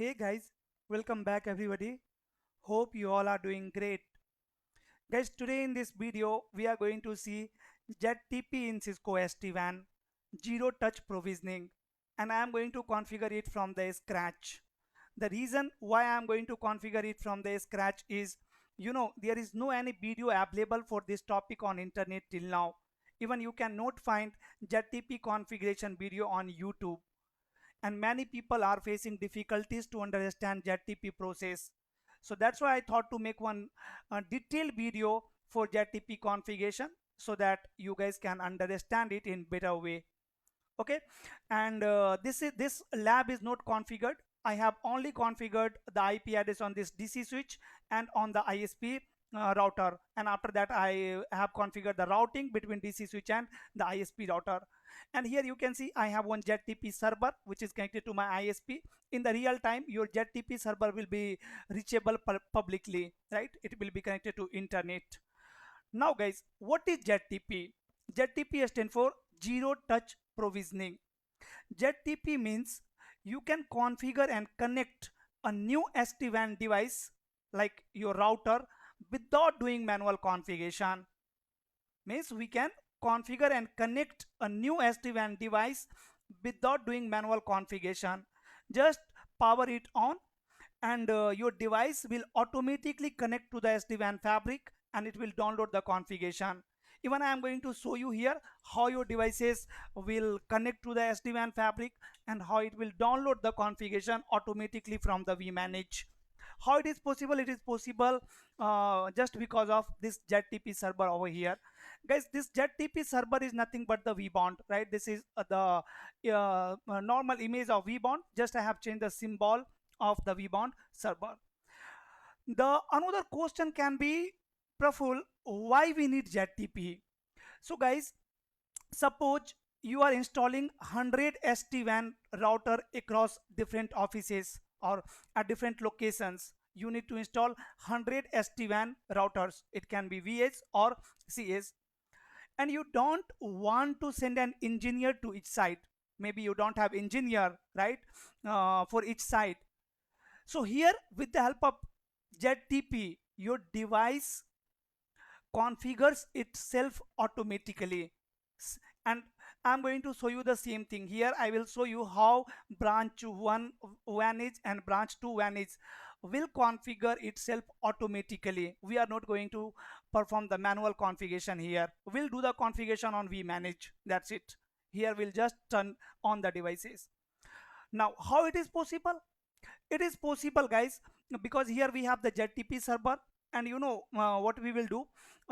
Hey guys, welcome back everybody. Hope you all are doing great. Guys, today in this video we are going to see ZTP in Cisco SD-WAN, zero touch provisioning, and I am going to configure it from the scratch. The reason why I am going to configure it from the scratch is, there is no any video available for this topic on internet till now. Even you cannot find ZTP configuration video on YouTube, and many people are facing difficulties to understand ZTP process. So that's why I thought to make one detailed video for ZTP configuration so that you guys can understand it in better way. Okay, and this lab is not configured. I have only configured the IP address on this DC switch and on the ISP router, and after that I have configured the routing between DC switch and the ISP router. And here you can see I have one ZTP server which is connected to my ISP. In the real time your ZTP server will be reachable publicly, right? It will be connected to internet. Now guys, what is ZTP? ZTP stands for zero touch provisioning. ZTP means you can configure and connect a new SD-WAN device like your router without doing manual configuration. Means we can configure and connect a new SD-WAN device without doing manual configuration. Just power it on and your device will automatically connect to the SD-WAN fabric and it will download the configuration. Even I am going to show you here how your devices will connect to the SD-WAN fabric and how it will download the configuration automatically from the vManage. How it is possible? It is possible just because of this ZTP server over here. Guys, this ZTP server is nothing but the vBond, right? This is the normal image of vBond. Just I have changed the symbol of the vBond server. The another question can be, Praful, why we need ZTP? So guys, suppose you are installing 100 SD-WAN router across different offices or at different locations. You need to install 100 SD-WAN routers. It can be vEdge or CS. And you don't want to send an engineer to each site. Maybe you don't have engineer, right, for each site. So here with the help of ZTP, your device configures itself automatically. And I'm going to show you the same thing here. I will show you how branch 1 vanish and branch 2 vanish will configure itself automatically. We are not going to perform the manual configuration here. We'll do the configuration on vManage. That's it. Here we'll just turn on the devices. Now how it is possible? It is possible guys because here we have the ZTP server, and what we will do,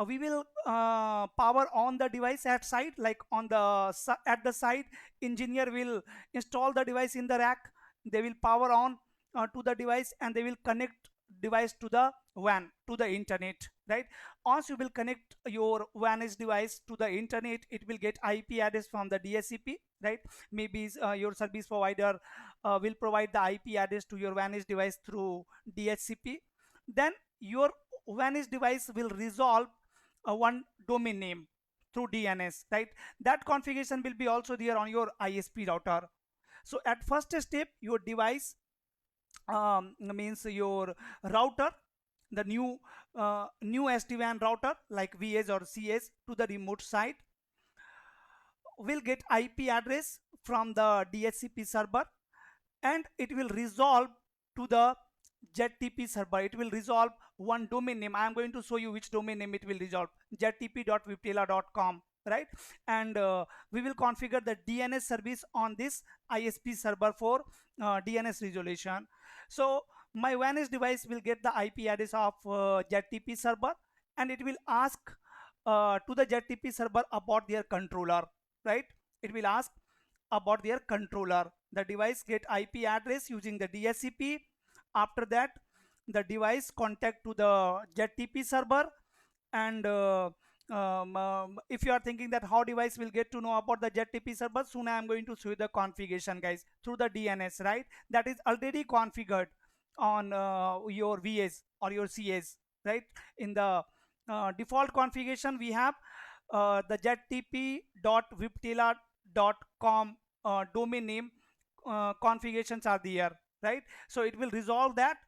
we will power on the device at site, like on the at the site engineer will install the device in the rack. They will power on to the device and they will connect device to the WAN, to the internet, right? Once you will connect your WAN device to the internet, it will get IP address from the DHCP, right? Maybe your service provider will provide the IP address to your WAN device through DHCP. Then your WAN device will resolve one domain name through DNS, right? That configuration will be also there on your ISP router. So at first step, your device means your router, the new SD-WAN router like vEdge or CS to the remote site will get IP address from the DHCP server, and it will resolve to the ZTP server. It will resolve one domain name. I am going to show you which domain name it will resolve, ztp.viptela.com, right? And we will configure the DNS service on this ISP server for DNS resolution. So my WAN device will get the IP address of ZTP server, and it will ask to the ZTP server about their controller, right? It will ask about their controller. The device get IP address using the DHCP. After that, the device contact to the ZTP server, and if you are thinking that how device will get to know about the ZTP server, soon I am going to show you the configuration guys through the DNS, right? That is already configured on your vEdge or your CS, right? In the default configuration we have the ztp.viptela.com domain name configurations are there, right? So it will resolve that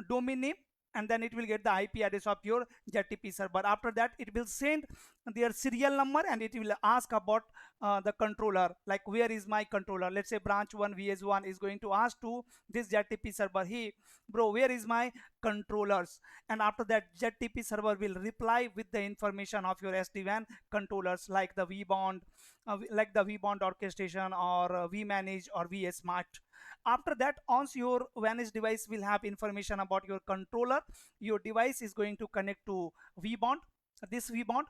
domain name, and then it will get the IP address of your ZTP server. After that, it will send their serial number, and it will ask about the controller, like where is my controller. Let's say branch 1 VS1 is going to ask to this ZTP server, hey bro, where is my controllers? And after that, ZTP server will reply with the information of your SD-WAN controllers, like the vBond, like the vBond orchestration, or vManage, or vSmart. After that, once your vanish device will have information about your controller, your device is going to connect to vBond, this vBond,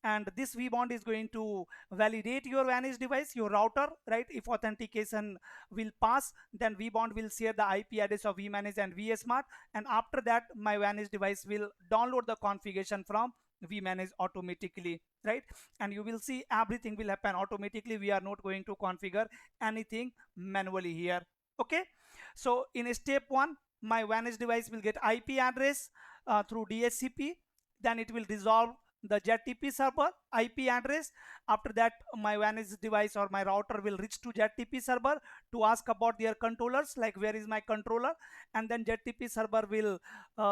and this vBond is going to validate your vanish device, your router, right? If authentication will pass, then vBond will share the IP address of vManage and vSmart, and after that, my vanish device will download the configuration from vManage automatically, right? And you will see everything will happen automatically. We are not going to configure anything manually here. Okay, so in step 1, my vanish device will get IP address through DHCP, then it will resolve the ZTP server IP address. After that, my vanish device or my router will reach to ZTP server to ask about their controllers, like where is my controller, and then ZTP server will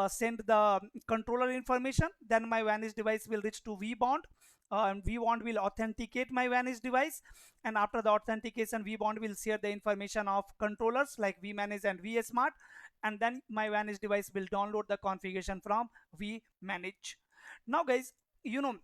send the controller information. Then my vanish device will reach to vBond, and vBond will authenticate my vanish device, and after the authentication, vBond will share the information of controllers like vManage and vSmart, and then my vanish device will download the configuration from vManage. Now guys, you know,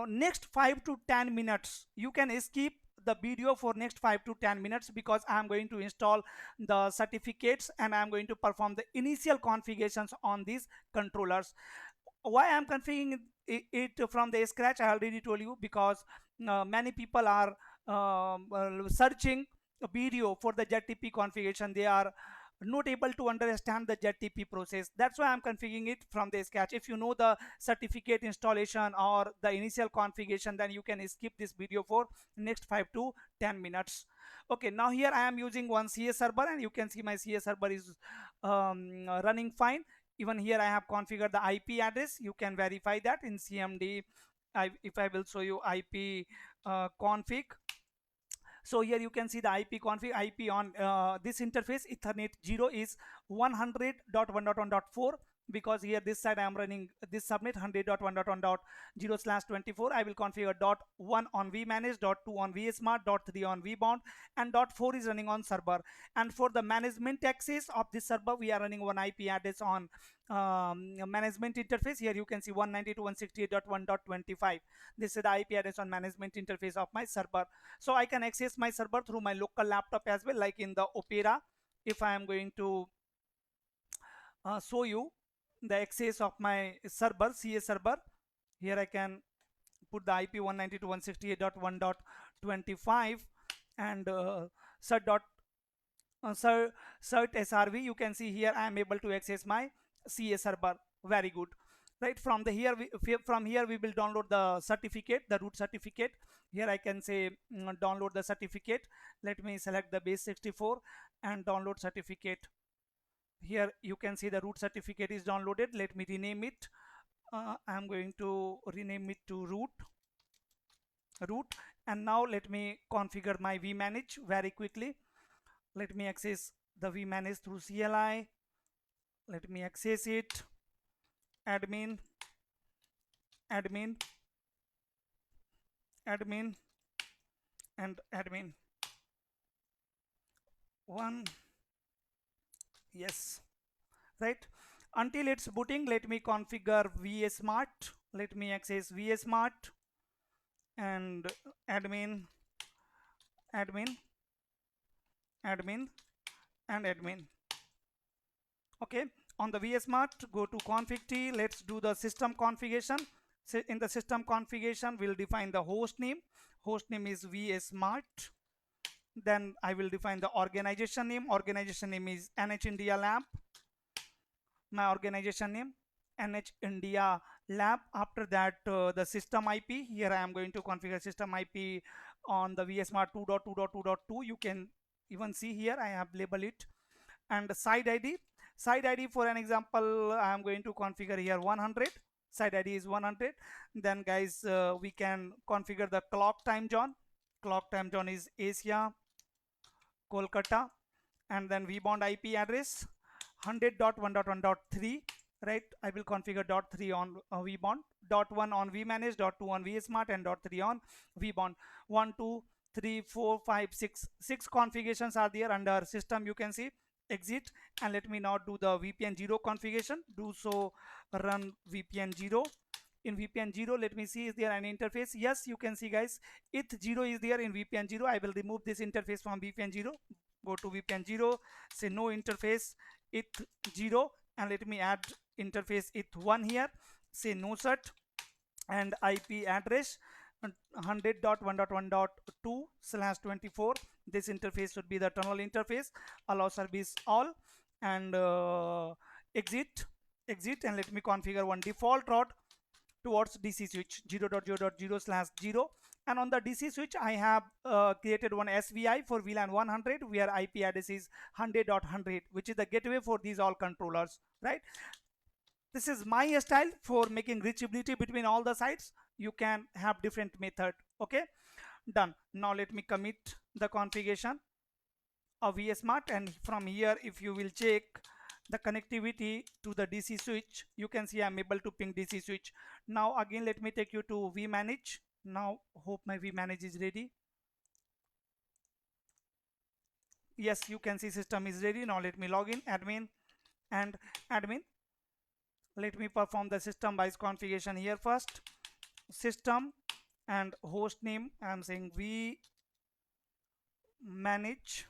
next 5 to 10 minutes you can skip the video for next 5 to 10 minutes, because I am going to install the certificates and I am going to perform the initial configurations on these controllers. Why I am configuring it from the scratch, I already told you, because many people are searching a video for the ZTP configuration. They are not able to understand the ZTP process. That's why I'm configuring it from the scratch. If you know the certificate installation or the initial configuration, then you can skip this video for next 5 to 10 minutes. Okay, now here I am using one CS server, and you can see my CS server is running fine. Even here I have configured the IP address. You can verify that in CMD. If I will show you IP config, so here you can see the IP config. IP on this interface Ethernet 0 is 100.1.1.4, because here this side I am running this subnet 100.1.1.0/24. I will configure .1 on vManage, .2 on vSmart, .3 on vBond, and .4 is running on server. And for the management access of this server, we are running one IP address on management interface. Here you can see 192.168.1.25. This is the IP address on management interface of my server. So I can access my server through my local laptop as well, like in the Opera. If I am going to show you the access of my server, CS server, here I can put the IP 192.168.1.25 and cert SRV. You can see here I am able to access my CS server. Very good, right? From here we will download the certificate, the root certificate. Here I can say download the certificate. Let me select the base 64 and download certificate. Here you can see the root certificate is downloaded. Let me rename it. I'm going to rename it to root, and now let me configure my vManage very quickly. Let me access the vManage through CLI. Let me access it. Admin, admin, admin, and admin. One, yes, right? Until it's booting, let me configure vSmart. Let me access vSmart and admin, admin, admin, and admin. Okay, on the vSmart, go to config T. Let's do the system configuration. So in the system configuration, we'll define the host name. Host name is vSmart. Then I will define the organization name. Organization name is NH India Lab. My organization name NH India Lab. After that, the system IP. Here I am going to configure system IP on the vSmart 2.2.2.2. You can even see here I have labeled it. And the side ID. Side ID, for an example, I am going to configure here 100. Side ID is 100. Then guys, we can configure the clock time zone. Clock time zone is Asia, Kolkata. and then vbond IP address 100.1.1.3, right? I will configure .3 on vbond, .1 on vmanage, .2 on vsmart, and .3 on vbond. 1 2 3 4 5 6 6 configurations are there under system. You can see exit, and let me now do the VPN 0 configuration. Do so, run VPN 0. In VPN 0, let me see, is there an interface? Yes, you can see, guys, eth0 is there in VPN 0. I will remove this interface from VPN 0. Go to VPN 0, say no interface eth0, and let me add interface eth1 here. Say no cert, and IP address 100.1.1.2/24. This interface should be the tunnel interface. Allow service all, and exit, and let me configure one default route towards DC switch 0.0.0/0. And on the DC switch I have created one SVI for VLAN 100, where IP address is 100.100, which is the gateway for these all controllers, right? This is my style for making reachability between all the sites. You can have different method. Okay, done. Now let me commit the configuration of vSmart, and from here, if you will check the connectivity to the DC switch, you can see I'm able to ping DC switch. Now again, let me take you to vmanage. Now hope my vmanage is ready. Yes, you can see system is ready. Now let me log in, admin and admin. Let me perform the system wise configuration here first. System and host name, I'm saying vmanage.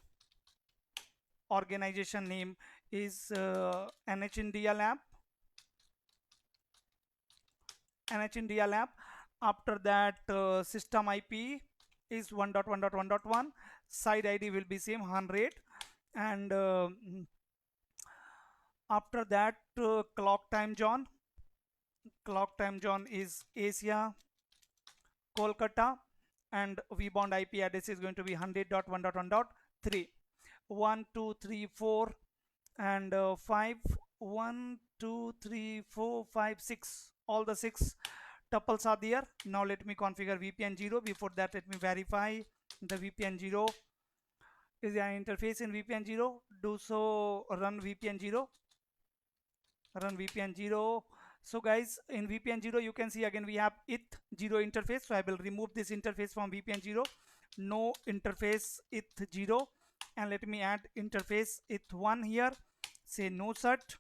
Organization name is NH India Lab. After that, system IP is 1.1.1.1. Side ID will be same 100, and after that, clock time zone is Asia Kolkata, and vbond IP address is going to be 100.1.1.3. 1 2 3 4 and 5. 1 2 3 4 5 6, all the 6 tuples are there. Now let me configure VPN 0. Before that, let me verify the VPN 0. Is there an interface in VPN 0? Do so, run VPN 0. So guys, in VPN 0, you can see again we have eth0 interface. So I will remove this interface from VPN 0. No interface eth0, and let me add interface eth1 here. Say no cert,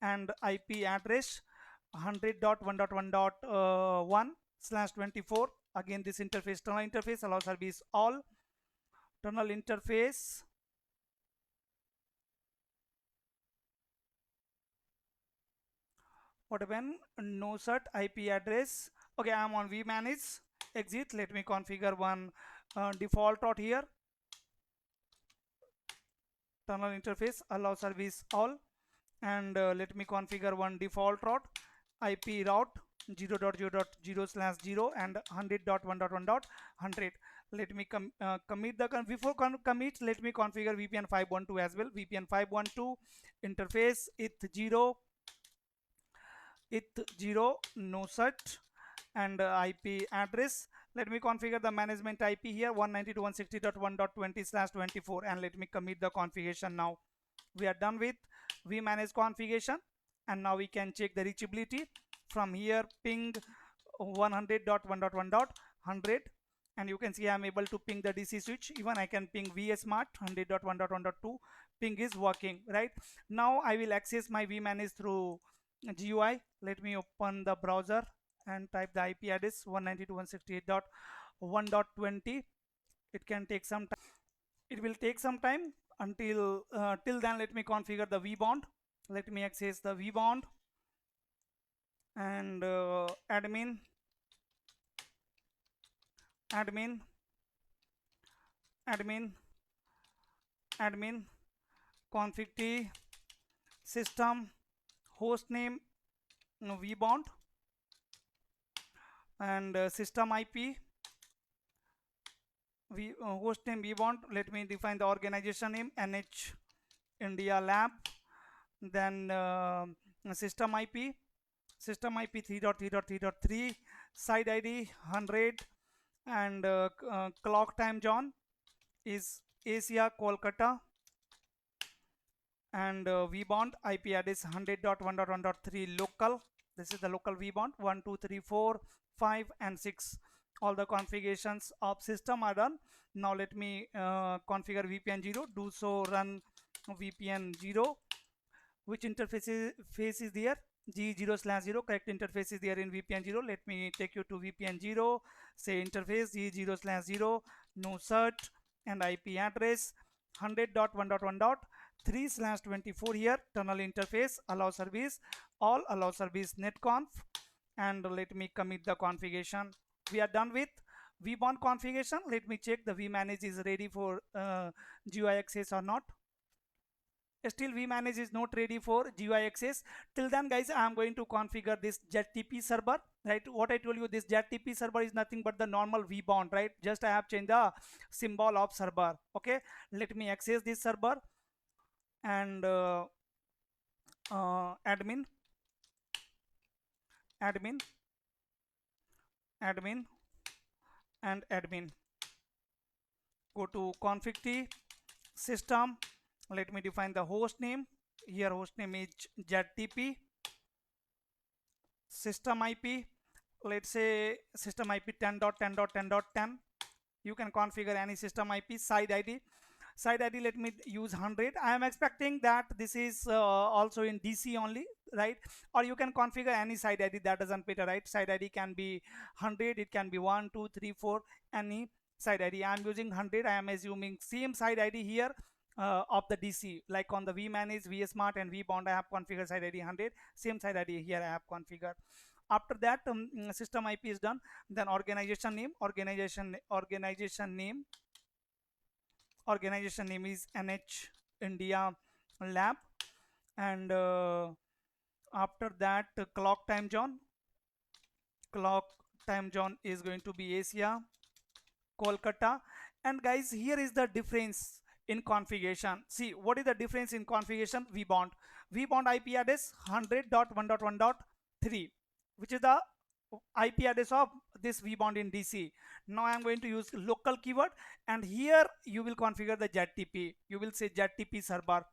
and IP address 100.1.1.1/24. Again, this interface, tunnel interface, allow service all. Tunnel interface, what happened? No cert, IP address. Okay, I'm on vmanage. Exit. Let me configure one default route here. Tunnel interface, allow service all, and let me configure one default route. IP route 0.0.0/0 and 100.1.1.100. Let me commit the before commit. Let me configure VPN 512 as well. VPN 512 interface eth0 no cert, and IP address. Let me configure the management IP here 192.160.1.20/24, and let me commit the configuration. Now we are done with vmanage configuration, and now we can check the reachability. From here, ping 100.1.1.100, and you can see I'm able to ping the DC switch. Even I can ping vSmart 100.1.1.2. Ping is working, right? Now I will access my vmanage through GUI. Let me open the browser and type the IP address 192.168.1.20. It can take some time. It will take some time until till then. Let me configure the vbond. Let me access the vbond, and admin config t system host name vbond, and system IP host name vbond. Let me define the organization name NH India Lab. Then system IP 3.3.3.3, side ID 100, and clock time zone is Asia Kolkata, and vBond IP address 100.1.1.3 local. This is the local vBond. 1 2 3 4 5 and 6, all the configurations of system are done. Now let me configure VPN 0. Do so, run VPN 0. Which interface is there? G0/0. Correct interface is there in VPN 0. Let me take you to VPN 0. Say interface G0/0, no cert, and IP address 100.1.1.3/24 here. Tunnel interface, allow service, all allow service netconf, and let me commit the configuration. We are done with vBond configuration. Let me check the vManage is ready for GUI access or not. Still vManage is not ready for GUI access. Till then guys, I am going to configure this ZTP server, right? What I told you, this ZTP server is nothing but the normal vBond, right? Just I have changed the symbol of server. Okay, let me access this server, and admin and admin, go to config t system. Let me define the host name. Here host name is ZTP. System IP, let's say system IP 10.10.10.10. You can configure any system IP. Side ID, let me use 100. I am expecting that this is also in DC only, right? Or you can configure any side ID, that doesn't matter, right? Side ID can be 100, it can be 1 2 3 4, any side ID. I am using 100. I am assuming same side ID here of the DC, like on the vManage, vSmart and vBond I have configured side ID 100. Same side ID here I have configured. After that, system IP is done. Then organization name, organization name is NH India Lab, and after that clock time zone is going to be Asia, Kolkata. And guys, here is the difference in configuration. See, what is the difference in configuration? vBond IP address 100.1.1.3, which is the IP address of this vBond in DC. Now I am going to use local keyword, and here you will configure the ZTP. You will say ZTP server,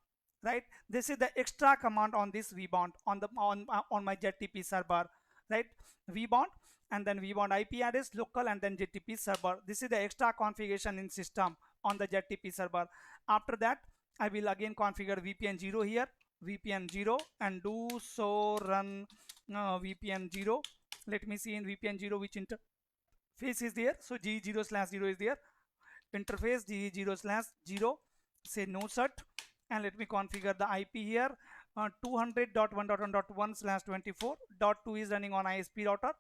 right? This is the extra command on this vBond on my ZTP server, right? vBond and then vBond IP address local and then ZTP server. This is the extra configuration in system on the ZTP server. After that, I will again configure VPN 0 here, VPN 0, and do so, run VPN 0. Let me see in VPN 0 which interface is there. So G0/0 is there. Interface G0/0. Say no cert, and let me configure the IP here. 200.1.1.1/24. 2 is running on ISP router,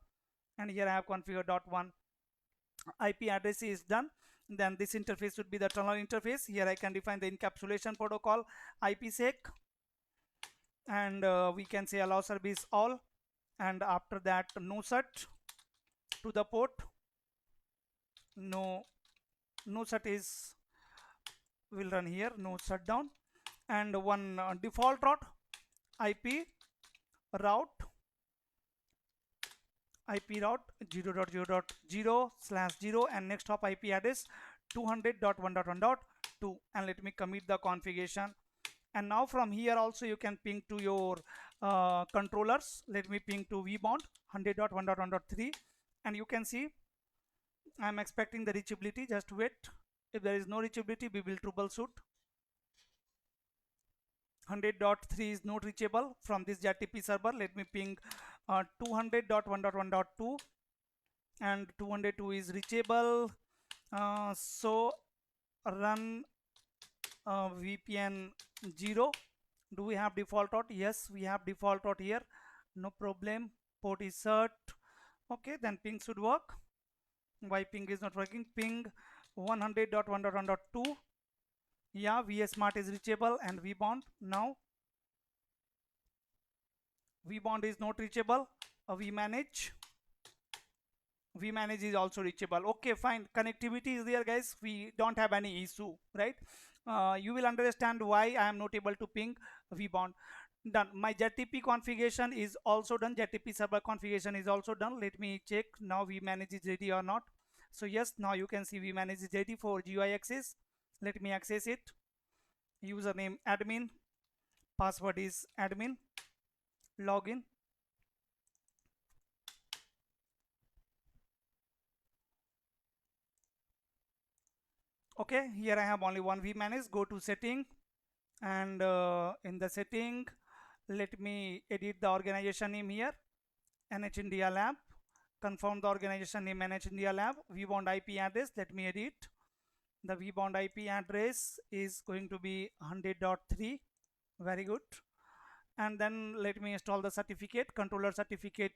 and here I have configured .1. IP address is done. Then this interface should be the tunnel interface. Here I can define the encapsulation protocol, IPsec, and we can say allow service all, and after that no cert to the port. No cert is will run here, no shutdown, and one default route, IP route 0.0.0/0, and next hop IP address 200.1.1.2, and let me commit the configuration. And now from here also you can ping to your controllers. Let me ping to vBond 100.1.1.3, and you can see I'm expecting the reachability. Just wait. If there is no reachability, we will troubleshoot. 100.3 is not reachable from this ZTP server. Let me ping 200.1.1.2, and 202 is reachable. So run VPN 0. Do we have default route? Yes, we have default route here, no problem. Port is cert. Okay, then ping should work. Why ping is not working? Ping 100.1.1.2. yeah, vSmart is reachable, and vBond. Now vBond is not reachable. vManage is also reachable. Okay, fine, connectivity is there guys. We don't have any issue, right? You will understand why I am not able to ping vBond. Done. My ZTP configuration is also done. ZTP server configuration is also done. Let me check now vManage is ready or not. So yes, now you can see vManage is ready for GUI access. Let me access it. Username admin, password is admin, login. Okay, here I have only one vManage. Go to setting, and in the setting, let me edit the organization name here, NH India Lab. Confirm the organization name NH India Lab. vBond IP address, let me edit. The vBond IP address is going to be 100.3. Very good. And then let me install the certificate, controller certificate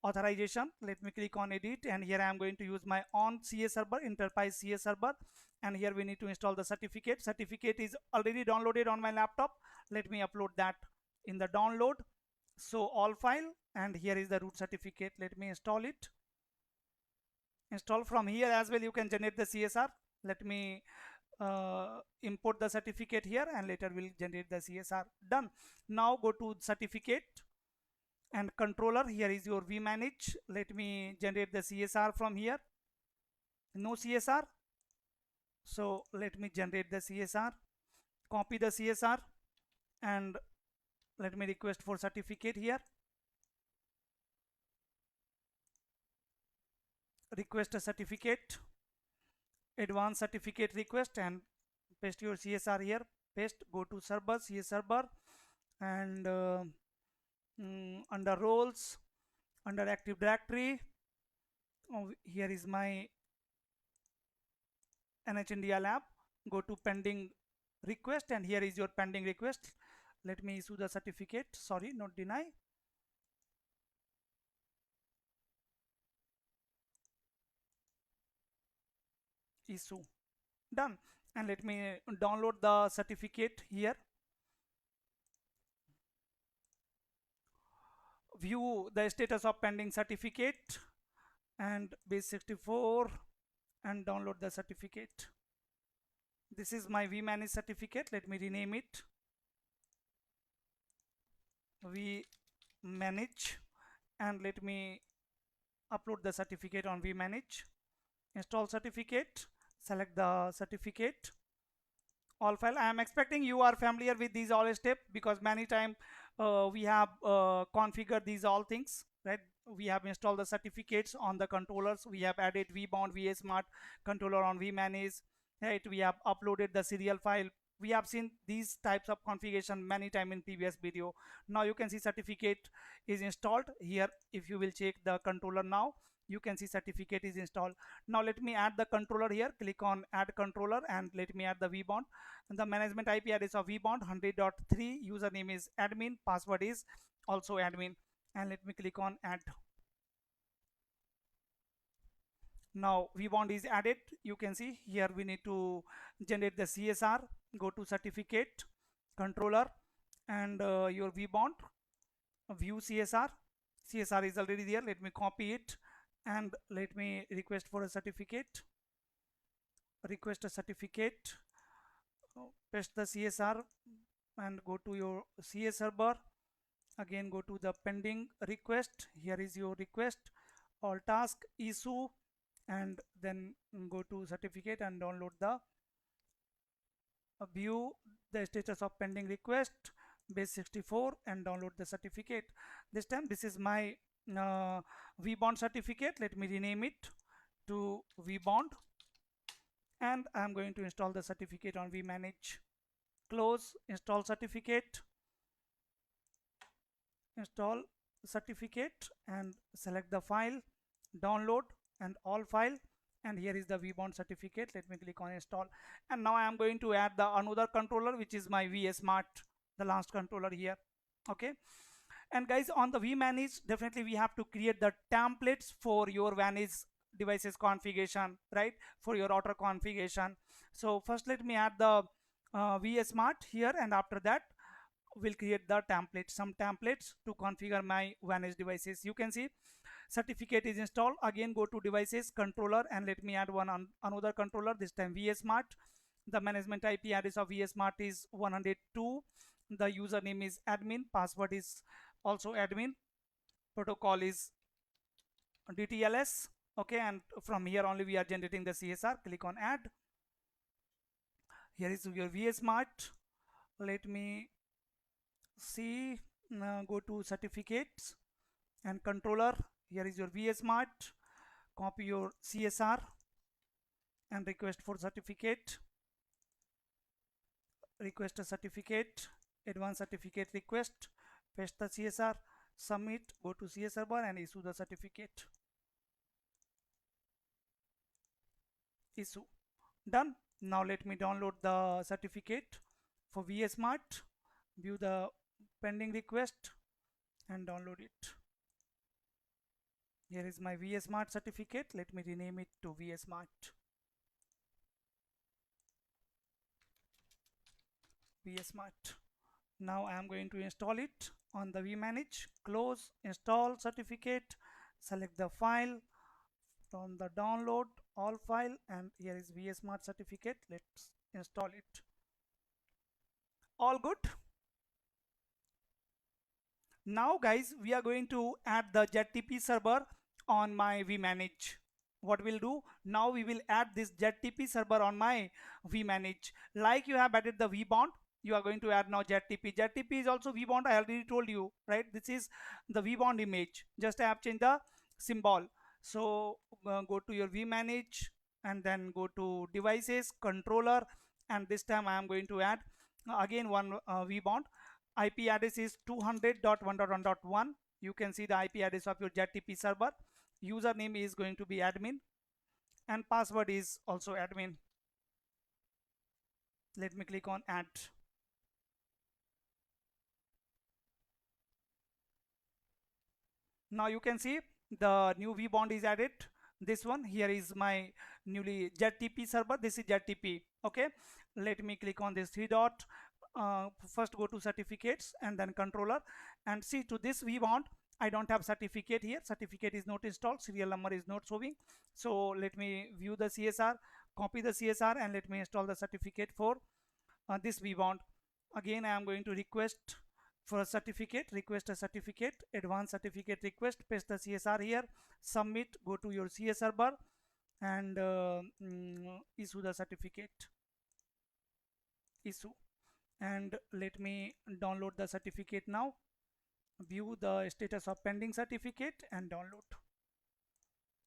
authorization. Let me click on edit, and here I am going to use my on CS server, enterprise CS server, and here we need to install the certificate. Certificate is already downloaded on my laptop. Let me upload that in the download. So all file, and here is the root certificate. Let me install it. Install from here as well. You can generate the CSR. Let me import the certificate here, and later we'll generate the CSR. Done. Now go to certificate and controller. Here is your vManage. Let me generate the CSR from here. No CSR, so let me generate the CSR. Copy the CSR, and let me request for certificate here. Request a certificate, advanced certificate request, and paste your CSR here. Paste. Go to server, CS server, and under roles, under Active Directory, here is my NH India Lab. Go to pending request, and here is your pending request. Let me issue the certificate. Sorry, not deny. Issue. Done. And let me download the certificate here. View the status of pending certificate, and base 64, and download the certificate. This is my vManage certificate. Let me rename it vManage, and let me upload the certificate on vManage. Install certificate, select the certificate, all file. I am expecting you are familiar with these all steps, because many times we have configured these all things, right? We have installed the certificates on the controllers. We have added vBond vSmart controller on vManage, right? We have uploaded the serial file. We have seen these types of configuration many times in previous video. Now you can see certificate is installed here. If you will check the controller now, you can see certificate is installed. Now let me add the controller here. Click on add controller, and let me add the vBond. And the management IP address of vBond 100.3. Username is admin. Password is also admin. And let me click on add. Now vBond is added. You can see here we need to generate the CSR. Go to certificate, controller, and your vBond. View CSR. CSR is already there. Let me copy it, and let me request for a certificate. Request a certificate. Paste the CSR, and go to your CS server. Again, go to the pending request. Here is your request. All task issue, and then go to certificate and download the view the status of pending request, base 64, and download the certificate. This time this is my vBond certificate. Let me rename it to vBond, and I am going to install the certificate on vManage. Close. Install certificate, install certificate, and select the file, download, and all file. And here is the vBond certificate. Let me click on install, and now I am going to add the another controller, which is my vSmart, the last controller here. Okay, and guys, on the vManage, definitely we have to create the templates for your manage devices configuration, right, for your router configuration. So first let me add the vSmart here, and after that we'll create the templates, some templates to configure my manage devices. You can see certificate is installed. Again, go to devices, controller, and let me add one another controller, this time vSmart. The management IP address of vSmart is 102. The username is admin. Password is also admin. Protocol is DTLS. Okay, and from here only we are generating the CSR. Click on add. Here is your vSmart. Let me see, go to certificates and controller. Here is your vSmart. Copy your CSR and request for certificate. Request a certificate, advanced certificate request, paste the CSR, submit, go to CSR bar and issue the certificate. Issue. Done. Now let me download the certificate for vSmart, view the pending request and download it. Here is my vSmart certificate. Let me rename it to vSmart. vSmart. Now I am going to install it on the vManage. Close, install certificate, select the file from the download, all file, and here is vSmart certificate. Let's install it. All good. Now guys, we are going to add the ZTP server on my vManage. What we'll do now, we will add this ZTP server on my vManage. Like you have added the vBond, you are going to add now ZTP. ZTP is also vBond. I already told you, right? This is the vBond image. Just I have changed the symbol. So go to your vManage and then go to devices, controller, and this time I am going to add again one vBond. IP address is 200.1.1.1. You can see the IP address of your ZTP server. Username is going to be admin and password is also admin. Let me click on add. Now you can see the new vBond is added. This one here is my newly ZTP server. This is ZTP. Okay, let me click on this three dot. First go to certificates and then controller and see to this vBond. I don't have certificate here. Certificate is not installed. Serial number is not showing. So let me view the CSR, copy the CSR, and let me install the certificate for this vBond. Again, I am going to request for a certificate, request a certificate, advanced certificate request, paste the CSR here, submit, go to your CSR bar and issue the certificate. Issue. And let me download the certificate now. View the status of pending certificate and download.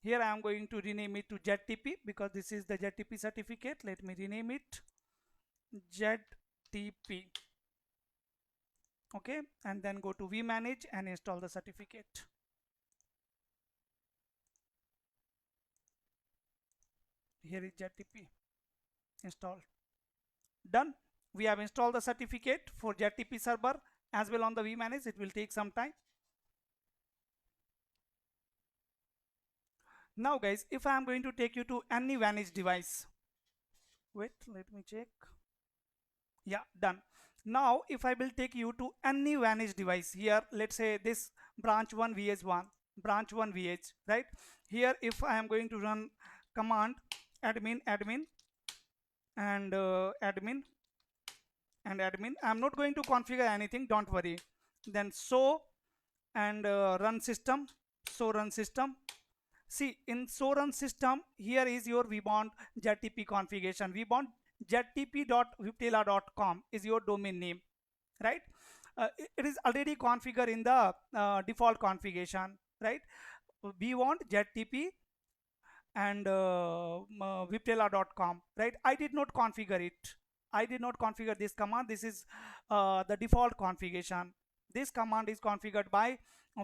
Here I am going to rename it to ZTP because this is the ZTP certificate. Let me rename it ZTP. Okay, and then go to vManage and install the certificate. Here is ZTP installed. Done. We have installed the certificate for ZTP server as well on the vManage. It will take some time. Now guys, if I am going to take you to any vEdge device, wait, let me check. Yeah, done. Now if I will take you to any vEdge device, here let's say this branch 1 vEdge1, branch 1 vEdge, right? Here if I am going to run command admin and admin and admin, I am not going to configure anything, don't worry. Then show and run system, so run system. See, in so run system, here is your vBond ZTP configuration. vBond ztp.viptela.com is your domain name, right? It is already configured in the default configuration, right? vBond ZTP and viptela.com, right? I did not configure it. I did not configure this command. This is the default configuration. This command is configured by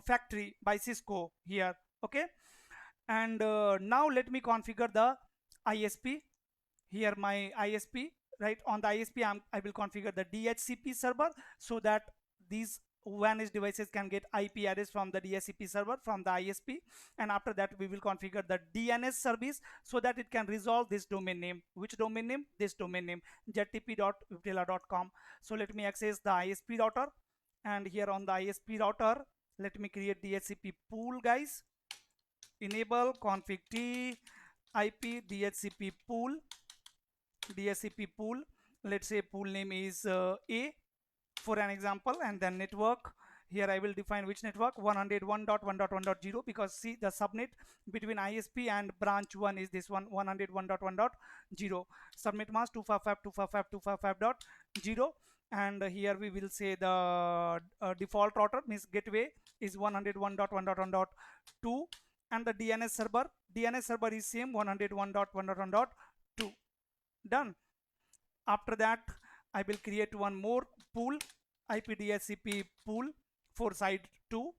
factory by Cisco here. Okay, and now let me configure the ISP. Here my ISP, right? On the ISP I will configure the DHCP server so that these vEdge devices can get IP address from the DHCP server from the ISP, and after that we will configure the DNS service so that it can resolve this domain name. Which domain name? This domain name, ztp.viptela.com. So let me access the ISP router, and here on the ISP router let me create DHCP pool, guys. Enable config t IP DHCP pool, DHCP pool. Let's say pool name is A for an example, and then network. Here I will define which network, 101.1.1.0, because see the subnet between ISP and branch 1 is this one, 101.1.1.0. Subnet mask 255.255.255.0. and here we will say the default router means gateway is 101.1.1.2, and the DNS server is same 101.1.1.2. Done. After that, I will create one more pool, IPDSCP pool for side 2.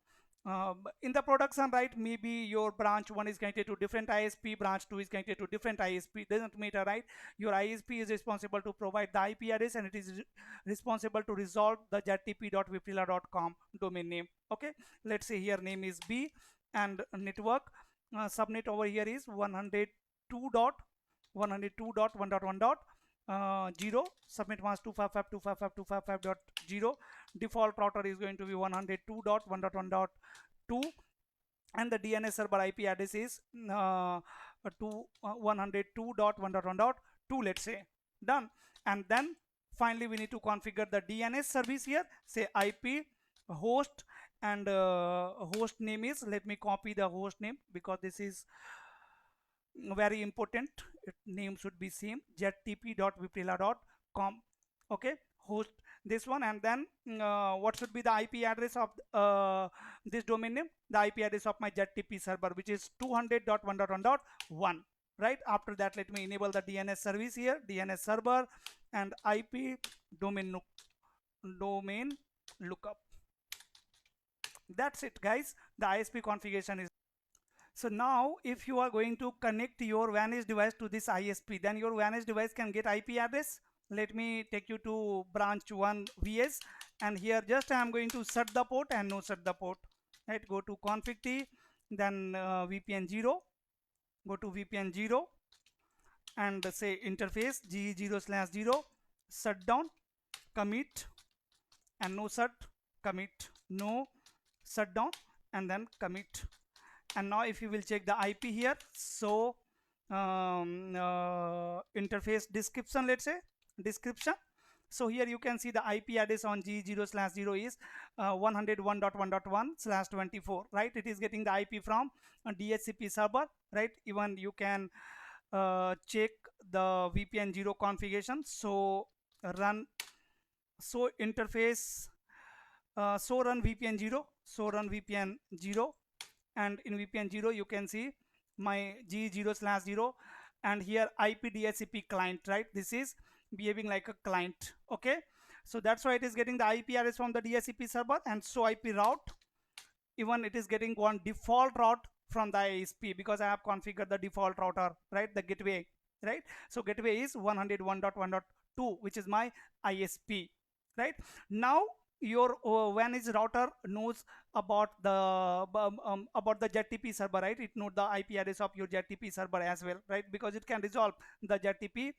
In the production, right, maybe your branch 1 is connected to different ISP, branch 2 is connected to different ISP, doesn't matter, right? Your ISP is responsible to provide the IP address, and it is responsible to resolve the ztp.viptela.com domain name. Okay, let's say here name is B, and network subnet over here is 102.1.1.0. Subnet mask 255.255.255.0. Default router is going to be 102.1.1.2, and the DNS server IP address is 102.1.1.2, let's say. Done. And then finally we need to configure the DNS service here. Say IP host, and host name is, let me copy the host name because this is very important. Name should be same, ztp.viptela.com. okay, host this one. And then what should be the IP address of this domain name? The IP address of my ZTP server, which is 200.1.1.1, right? After that, let me enable the DNS service here, DNS server and IP domain lookup. That's it, guys. The ISP configuration is. So now if you are going to connect your vEdge device to this ISP, then your vEdge device can get IP address. Let me take you to branch 1 vEdge, and here just I am going to set the port and no set the port, right? Go to config T, then VPN 0, go to VPN 0 and say interface G0/0 shutdown, commit, and no shut, commit, no shutdown, and then commit. And now if you will check the IP here, so interface description, let's say description. So here you can see the IP address on G0/0 is 101.1.1/24, right? It is getting the IP from a DHCP server, right? Even you can check the VPN 0 configuration. So run, so interface, so run VPN 0, so run VPN 0, and in VPN 0 you can see my G0/0, and here IP DHCP client, right? This is behaving like a client. Okay, so that's why it is getting the IP address from the DHCP server, and so IP route, even it is getting one default route from the ISP because I have configured the default router, right? The gateway, right? So gateway is 101.1.2, which is my ISP, right? Now your vEdge router knows about the ZTP server, right? It knows the IP address of your ZTP server as well, right? Because it can resolve the ZTP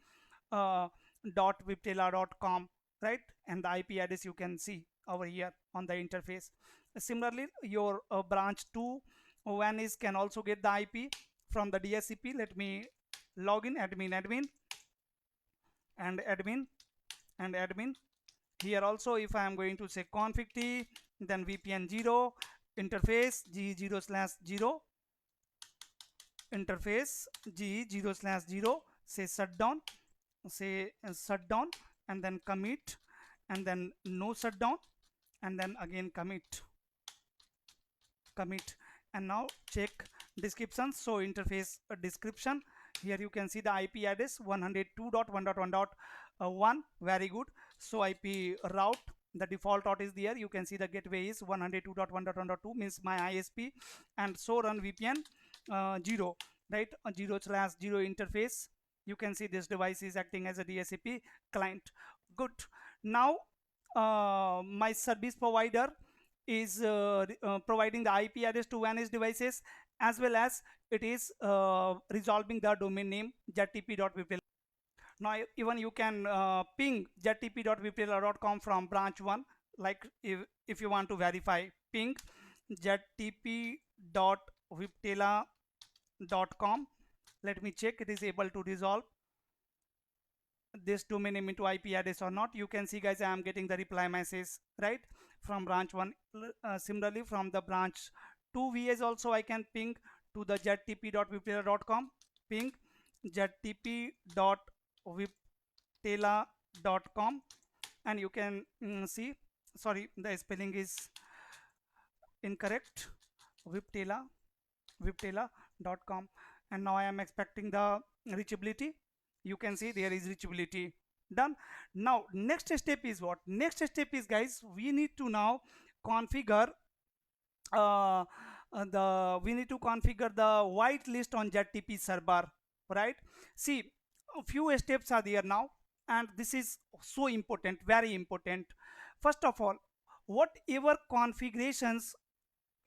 .viptela.com, right? And the IP address you can see over here on the interface. Similarly, your branch 2 vEdge can also get the IP from the DHCP. Let me log in, admin and admin. Here also, if I am going to say config T, then VPN 0, interface G0/0, interface G0/0, say shutdown, and then commit, and then no shutdown, and then again commit, and now check description. So interface description, here you can see the IP address 102.1.1.1, very good. So IP route, the default route is there. You can see the gateway is 102.1.1.2, means my ISP, and so run VPN 0, right? 0/0 interface. You can see this device is acting as a DHCP client. Good. Now my service provider is providing the IP address to vEdge devices, as well as it is resolving the domain name ztp.viptela. Now even you can ping ztp.viptela.com from branch 1, like if you want to verify, ping ztp.viptela.com. let me check it is able to resolve this domain name into IP address or not. You can see, guys, I am getting the reply message, right, from branch 1. Similarly, from the branch 2 vEdge also I can ping to the ztp.viptela.com, ping ztp.viptela.com, and you can see, sorry, the spelling is incorrect, viptela.com, and now I am expecting the reachability. You can see there is reachability done. Now next step is what? Next step is, guys, we need to now configure uh, we need to configure the whitelist on ZTP server, right? See, a few steps are there now, and this is so important, very important. First of all, whatever configurations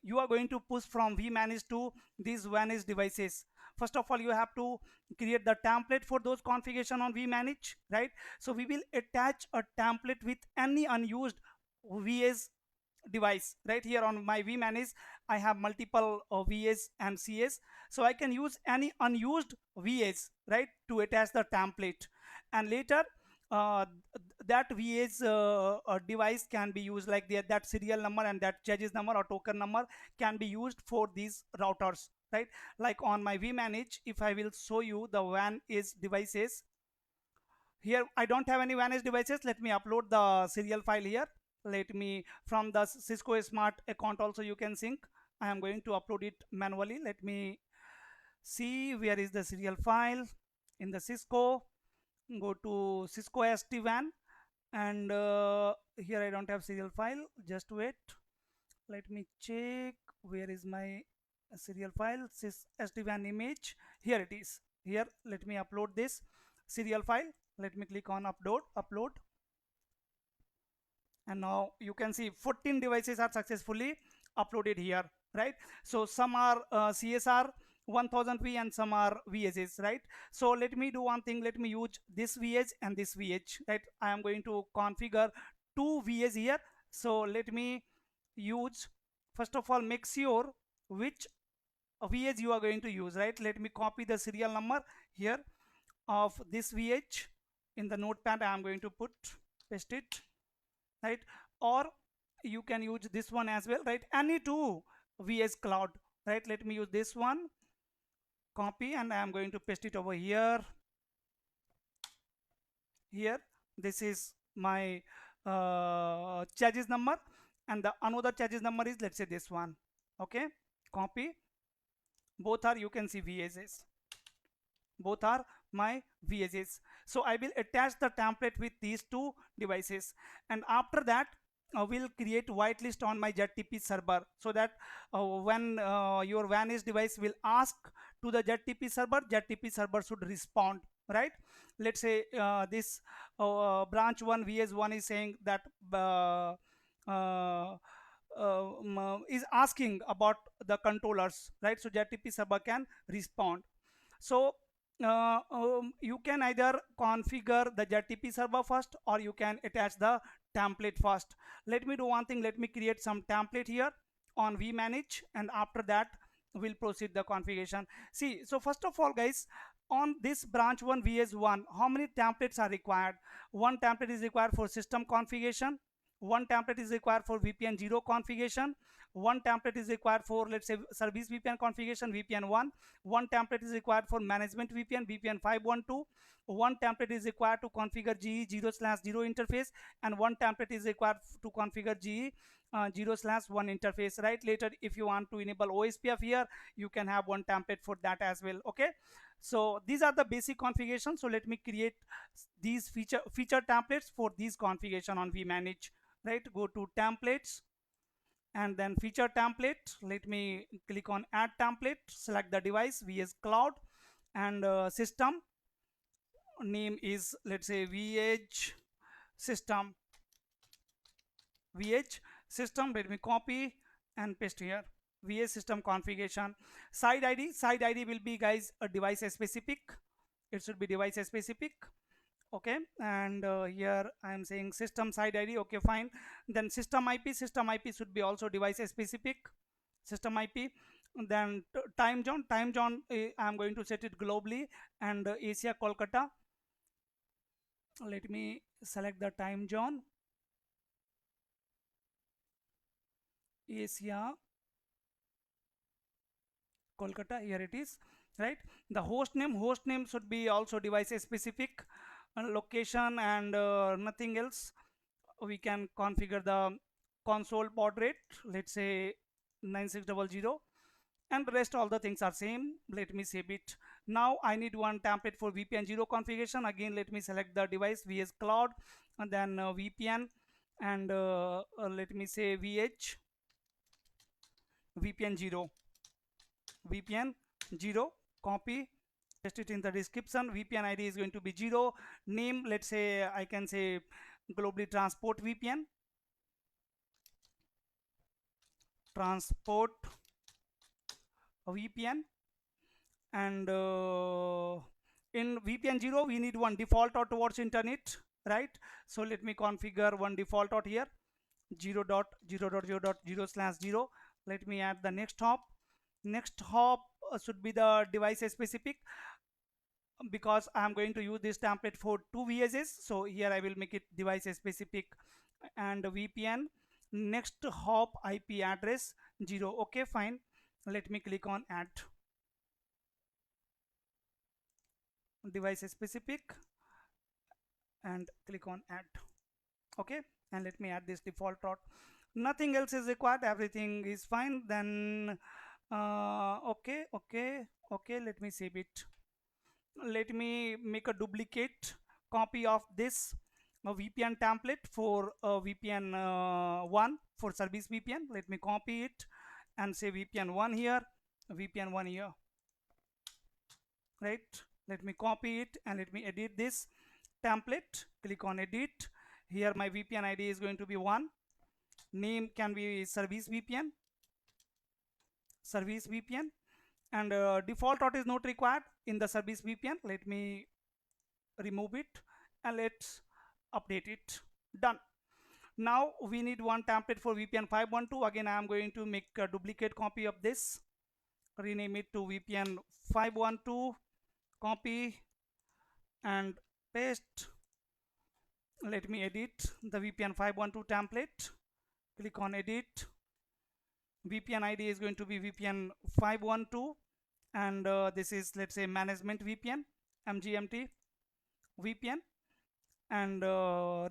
you are going to push from vManage to these managed devices, first of all you have to create the template for those configuration on vManage, right? So we will attach a template with any unused VS device. Right here on my vManage I have multiple VS and CS, so I can use any unused VS, right, to attach the template, and later that VS device can be used, like that serial number and that charges number or token number can be used for these routers, right? Like on my vManage, if I will show you the WAN is devices, here I don't have any WAN is devices. Let me upload the serial file here. Let me, from the Cisco Smart account also you can sync. I am going to upload it manually. Let me see where is the serial file in the Cisco. Go to Cisco SD-WAN, and here I don't have serial file. Just wait, let me check where is my serial file. SD-WAN image, here it is. Here let me upload this serial file. Let me click on upload, and now you can see 14 devices are successfully uploaded here, right? So some are CSR 1000V and some are VHs, right? So let me do one thing, let me use this VH and this VH, right? I am going to configure two VH here. So let me use, first of all, make sure which VH you are going to use, right? Let me copy the serial number here of this VH in the notepad. I am going to paste it, right? Or you can use this one as well, right? Any two VS Cloud, right? Let me use this one, copy, and I am going to paste it over here. Here this is my charges number, and the another charges number is, let's say, this one. Okay, copy, both are, you can see, VSs, both are my VSs. So I will attach the template with these two devices, and after that we'll create whitelist on my ZTP server, so that when your vanished device will ask to the ZTP server should respond, right? Let's say this branch 1 VS1 is saying that is asking about the controllers, right? So ZTP server can respond. So you can either configure the ZTP server first, or you can attach the template first. Let me do one thing, let me create some template here on vManage, and after that we'll proceed the configuration. See, so first of all, guys, on this branch 1 VS1, how many templates are required? One template is required for system configuration, one template is required for VPN 0 configuration, one template is required for, let's say, service VPN configuration, VPN 1, one template is required for management VPN, VPN 512, one template is required to configure GE 0/0 interface, and one template is required to configure GE 0/1 interface, right? Later, if you want to enable OSPF here, you can have one template for that as well. Okay, so these are the basic configurations. So let me create these feature templates for these configuration on vManage, right? Go to templates, and then feature template. Let me click on add template, select the device VS Cloud, and system name is, let's say, vEdge system. vEdge system, let me copy and paste here. VS system configuration. Side ID will be, guys, a device specific. It should be device specific. Okay, and here I am saying system side ID. Okay, fine. Then system IP should be also device specific, system IP. Then time zone I am going to set it globally, and Asia Kolkata. Let me select the time zone, Asia Kolkata, here it is, right? The host name should be also device specific, location, and nothing else. we can configure the console baud rate, let's say 9600, and the rest all the things are same. Let me save it. Now I need one template for VPN 0 configuration. Again, let me select the device vs cloud, and then VPN, and let me say vEdge VPN 0, VPN 0, copy, paste it in the description. VPN ID is going to be 0. Name, let's say I can say globally transport VPN, transport VPN, and in VPN 0 we need one default out towards internet, right? So let me configure one default out here, 0.0.0.0/0. Let me add the next hop. Next hop should be the device specific, because I am going to use this template for 2 VSs. So here I will make it device specific and VPN. Next hop IP address 0. Okay, fine. Let me click on add device specific and click on add. Okay, and let me add this default route. Nothing else is required, everything is fine. Then okay, let me save it. Let me make a duplicate copy of this VPN template for VPN 1 for service VPN. Let me copy it and say VPN 1 here, VPN 1 here, right? Let me copy it and let me edit this template. Click on edit. Here my VPN ID is going to be 1. Name can be service VPN, and default route is not required in the service VPN. Let me remove it and let's update it. Done. Now we need one template for VPN 512. Again, I am going to make a duplicate copy of this, rename it to VPN 512, copy and paste. Let me edit the VPN 512 template. Click on edit. VPN ID is going to be VPN 512, and this is, let's say, management VPN, MGMT VPN, and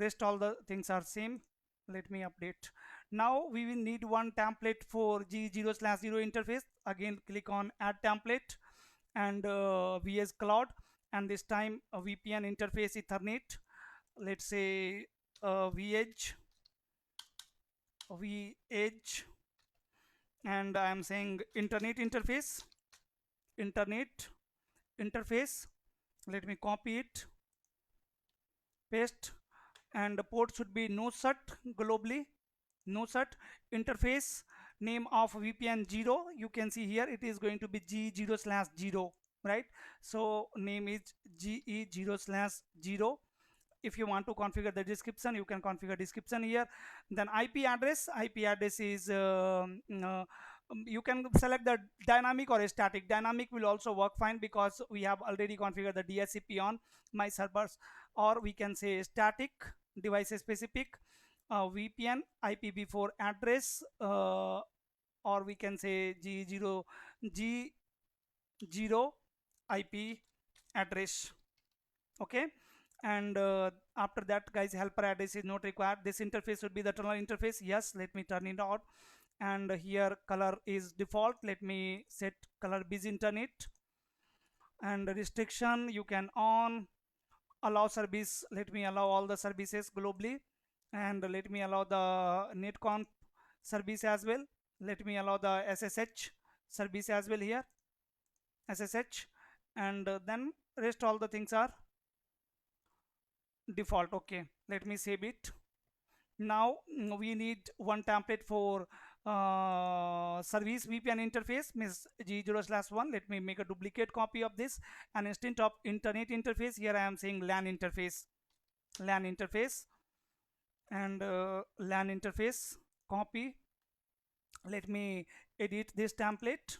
rest all the things are same. Let me update. Now we will need one template for G0/0 interface. Again, click on add template and VS Cloud, and this time a VPN interface Ethernet. Let's say vEdge, and I am saying internet interface. Let me copy it, paste, and the port should be no sut globally, no sut. Interface name of VPN 0, you can see here it is going to be G0/0, right? So name is GE0/0. If you want to configure the description, you can configure description here. Then IP address is you can select the dynamic or static. Dynamic will also work fine because we have already configured the DHCP on my servers. Or we can say static, device specific, VPN IPv4 address, or we can say G0 IP address. Okay, and after that, guys, helper address is not required. This interface should be the terminal interface. Yes, let me turn it on. And here color is default. Let me set color busy internet, and restriction you can on. Allow service, let me allow all the services globally, and let me allow the netconf service as well. Let me allow the SSH service as well here, SSH, and then rest all the things are default. Okay, let me save it. Now we need one template for service VPN interface, means G0/1. Let me make a duplicate copy of this, and instead of internet interface, here I am saying LAN interface, and LAN interface, copy. Let me edit this template.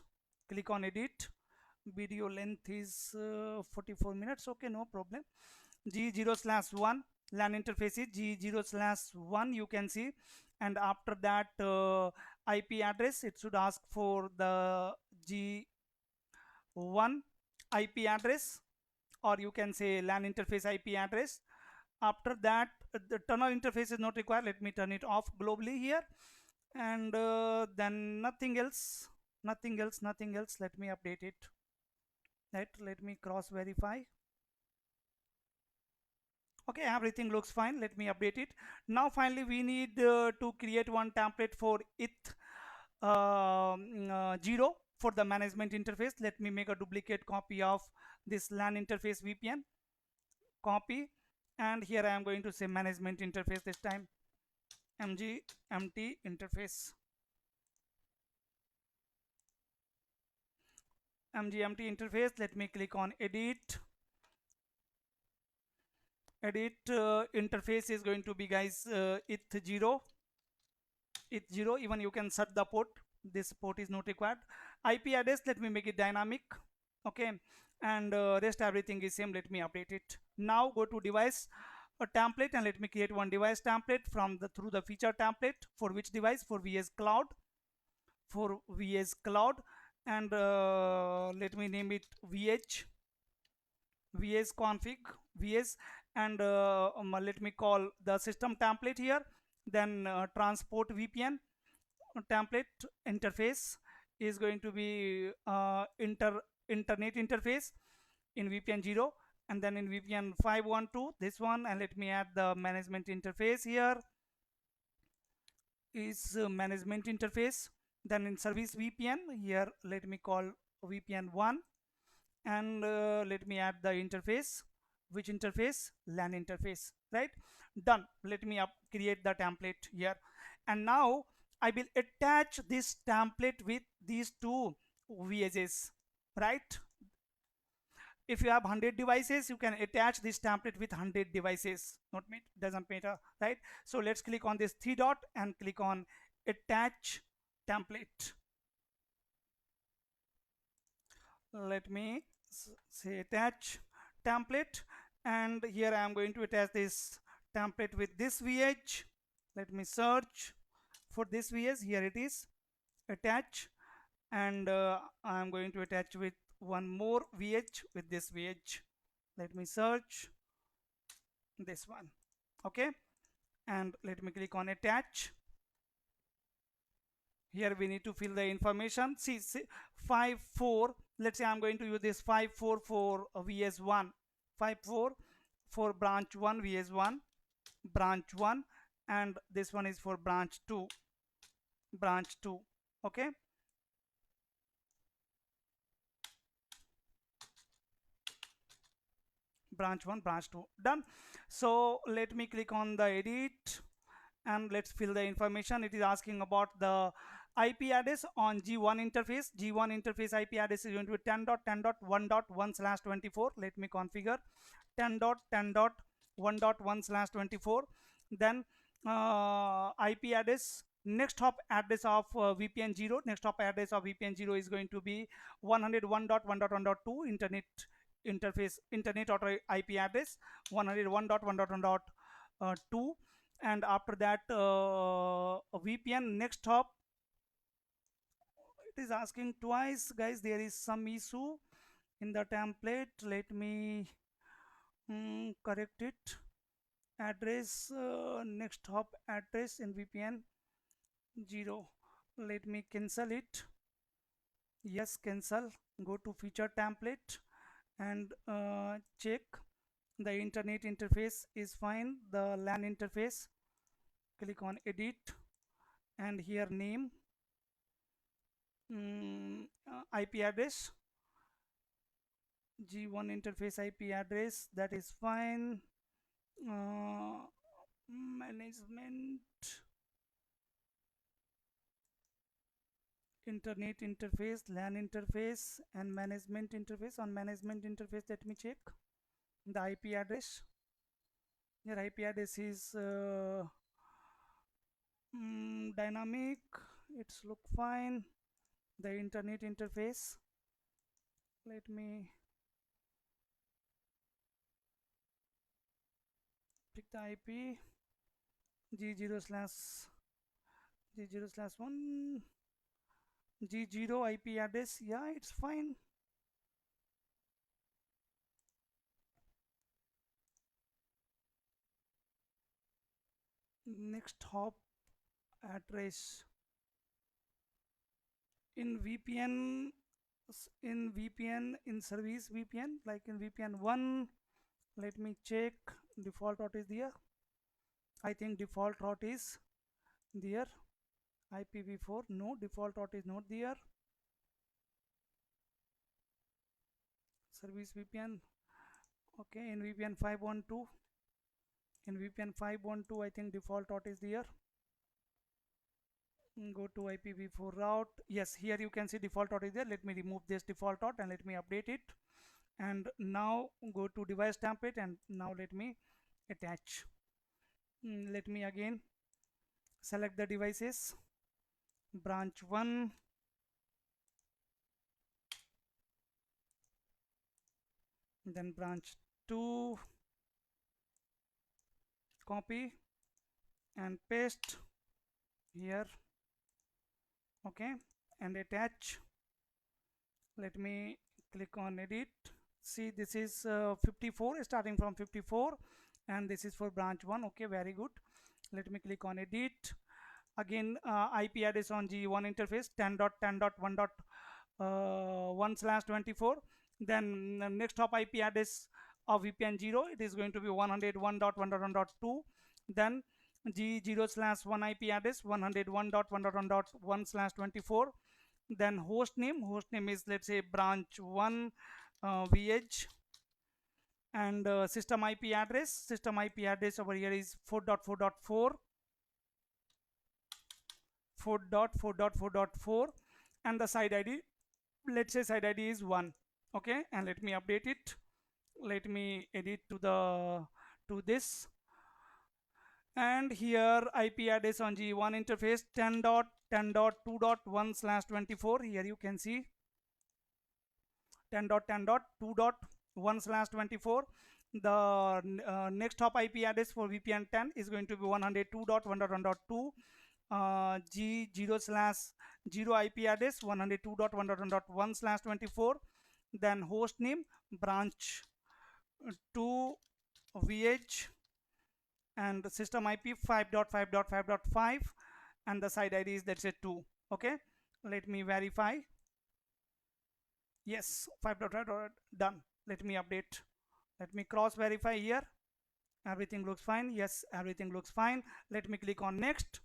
Click on edit. Video length is 44 minutes. Okay, no problem. G0/1 LAN interface is G0/1, you can see, and after that IP address, it should ask for the G1 IP address, or you can say LAN interface IP address. After that, the tunnel interface is not required. Let me turn it off globally here, and then nothing else, nothing else, nothing else. Let me update it. Right, let me cross verify. Okay, everything looks fine. Let me update it. Now finally we need to create one template for it 0 for the management interface. Let me make a duplicate copy of this LAN interface VPN, copy, and here I am going to say management interface this time, mgmt interface, mgmt interface. Let me click on edit. Interface is going to be, guys, eth0. Even you can set the port. This port is not required. IP address, let me make it dynamic. Okay, and rest everything is same. Let me update it. Now go to device template, and let me create one device template from the through the feature template. For which device? For VS Cloud. For VS Cloud, and let me name it vEdge, VS config, VS, and let me call the system template here. Then transport VPN template interface is going to be internet interface in VPN 0, and then in VPN 512 this one, and let me add the management interface here is management interface. Then in service VPN here, let me call VPN 1, and let me add the interface. Which interface? LAN interface. Right, done. Let me create the template here, and now I will attach this template with these two vEdges. Right, if you have 100 devices, you can attach this template with 100 devices. Doesn't matter. Right, so let's click on this three dot and click on attach template. Let me say attach template, and here I am going to attach this template with this vEdge. Let me search for this vEdge. Here it is, attach, and I am going to attach with one more vEdge with this vEdge. Let me search this one. Okay, and let me click on attach. Here we need to fill the information. See 54. Let's say I'm going to use this 54 for VS1, 54 for branch 1 VS1, branch 1, and this one is for branch 2, branch 2. Okay, branch 1, branch 2, done. So let me click on the edit, and let's fill the information. It is asking about the IP address on G1 interface. G1 interface IP address is going to be 10.10.1.1/24. Let me configure 10.10.1.1/24. Then IP address, next hop address of VPN 0. Next hop address of VPN 0 is going to be 101.1.1.2 internet interface, internet auto IP address 101.1.1.2. and after that VPN next hop, it is asking twice, guys. There is some issue in the template. Let me correct it. Address next hop address in VPN 0. Let me cancel it. Yes, cancel. Go to feature template and check the internet interface is fine. The LAN interface, click on edit, and here name IP address, G1 interface IP address, that is fine. Management internet interface, LAN interface, and management interface. On management interface, let me check the IP address. Your IP address is dynamic. It's look fine. The internet interface, let me pick the IP G0/1 G0 IP address. Yeah, it's fine. next hop address in VPN, in service VPN, like in VPN 1. Let me check. Default route is there. I think default route is there. IPv4, no, default route is not there. Service VPN, okay. In VPN 512, in VPN 512, I think default route is there. Go to IPv4 route. Yes, here you can see default route is there. Let me remove this default route and let me update it. And now go to device template and now let me attach. Let me again select the devices. Branch 1, then branch 2, copy and paste here, okay, and attach. Let me click on edit. See, this is 54, starting from 54, and this is for branch 1. Okay, very good. Let me click on edit. Again, IP address on G1 interface 10.10.1.1/24. Then next hop IP address of VPN 0, it is going to be 101.1.1.2. Then G0/1 IP address 101.1.1/24. Then host name is, let's say, branch 1 vEdge. And system IP address over here is 4.4.4, 4.4.4.4, and the side ID, let's say side ID is 1. Okay, and let me update it. Let me edit to this, and here IP address on G1 interface 10.10.2.1/24. Here you can see 10.10.2.1/24. The next hop IP address for VPN 10 is going to be 102.1.1.2. G0/0 IP address 102.1.1/24. Then host name branch 2 vEdge, and system IP 5.5.5.5, and the side ID is, let's say, 2. Okay, let me verify. Yes, 5.5 done. Let me update. Let me cross verify here. Everything looks fine. Yes, everything looks fine. Let me click on next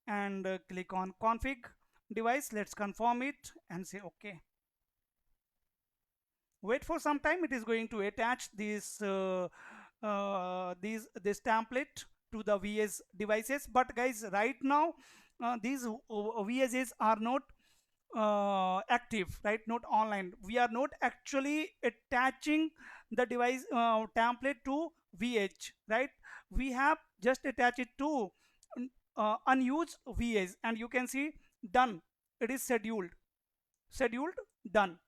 and click on config device. Let's confirm it and say okay. Wait for some time. It is going to attach this this template to the VS devices. But guys, right now these VSs are not active, right? Not online. We are not actually attaching the device template to vEdge, right? We have just attached it to unused VS, and you can see done. It is scheduled, done,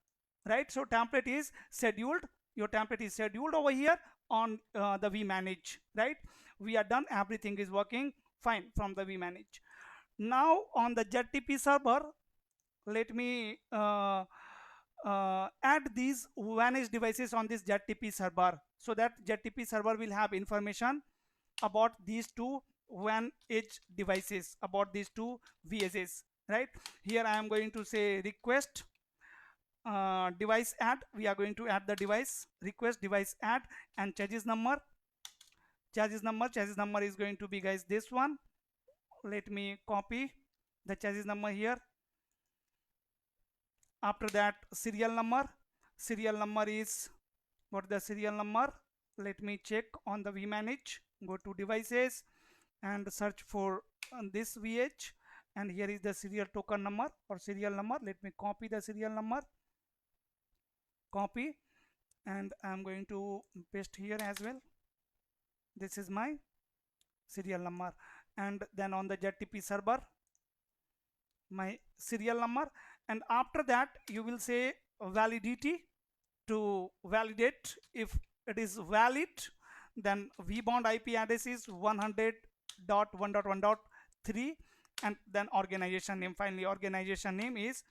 right? So template is scheduled. Your template is scheduled over here on the vManage, right? We are done. Everything is working fine from the vManage. Now on the ZTP server, let me add these WAN-edge devices on this ZTP server, so that ZTP server will have information about these two WAN-edge devices, about these two VSs, right? Here I am going to say request device add. We are going to add the device, request device add, and chassis number is going to be, guys, this one. Let me copy the chassis number here. After that, serial number is, what is the serial number? Let me check on the vManage. Go to devices and search for this vEdge, and here is the serial token number or serial number. Let me copy the serial number, copy, and I'm going to paste here as well. This is my serial number. And then on the ZTP server, my serial number, and after that you will say validity to validate. If it is valid, then vbound IP address is 100.1.1.3, and then organization name. Finally, organization name is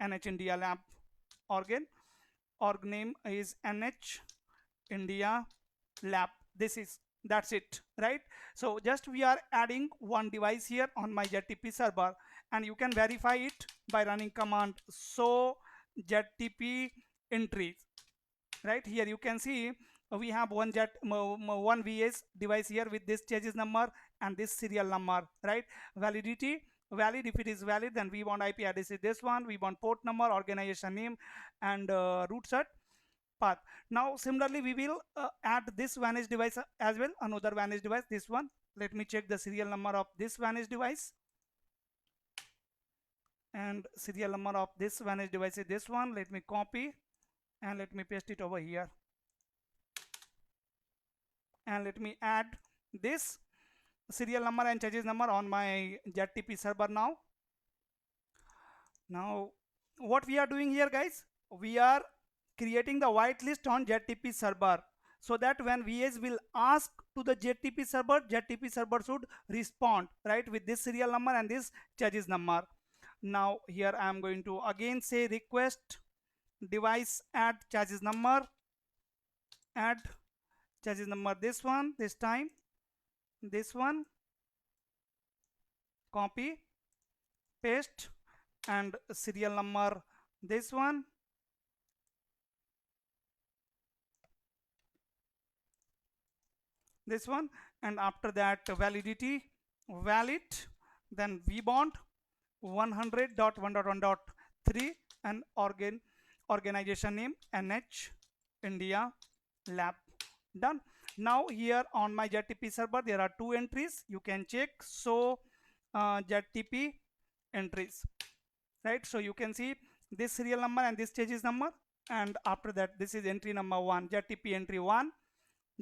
NH India Lab. Org name is NH India Lab. This is That's it, right? So just we are adding one device here on my ZTP server, and you can verify it by running command show ZTP entries. Right here you can see we have one one VS device here with this chassis number and this serial number, right? Validity valid. If it is valid, then we want IP address is this one, we want port number, organization name, and root cert path. Now similarly we will add this vanish device as well, another vanish device, this one. Let me check the serial number of this vanish device, and serial number of this vanish device is this one. Let me copy and let me paste it over here, and let me add this serial number and chassis number on my ZTP server. Now what we are doing here, guys, we are creating the whitelist on ZTP server, so that when VS will ask to the ZTP server should respond, right, with this serial number and this chassis number. Now here I am going to again say request device add chassis number, add chassis number this one, this time this one, copy paste, and serial number this one, this one, and after that validity valid, then vbond 100.1.1.3 and organization name NH India lab. Done. Now here on my ZTP server there are two entries, you can check. So ZTP entries, right? So you can see this serial number and this chassis number, and after that this is entry number 1, ZTP entry 1,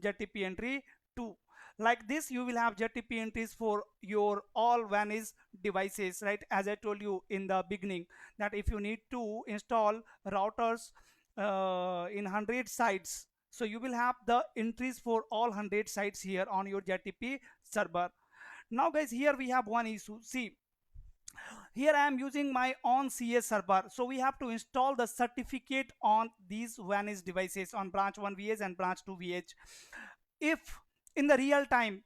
ZTP entry 2. Like this you will have ZTP entries for your all vanish devices, right? As I told you in the beginning, that if you need to install routers in 100 sites, so you will have the entries for all 100 sites here on your ZTP server. Now guys, here we have one issue. See, here I am using my own CS server, so we have to install the certificate on these vanish devices on branch 1 VH and branch 2 VH. If in the real time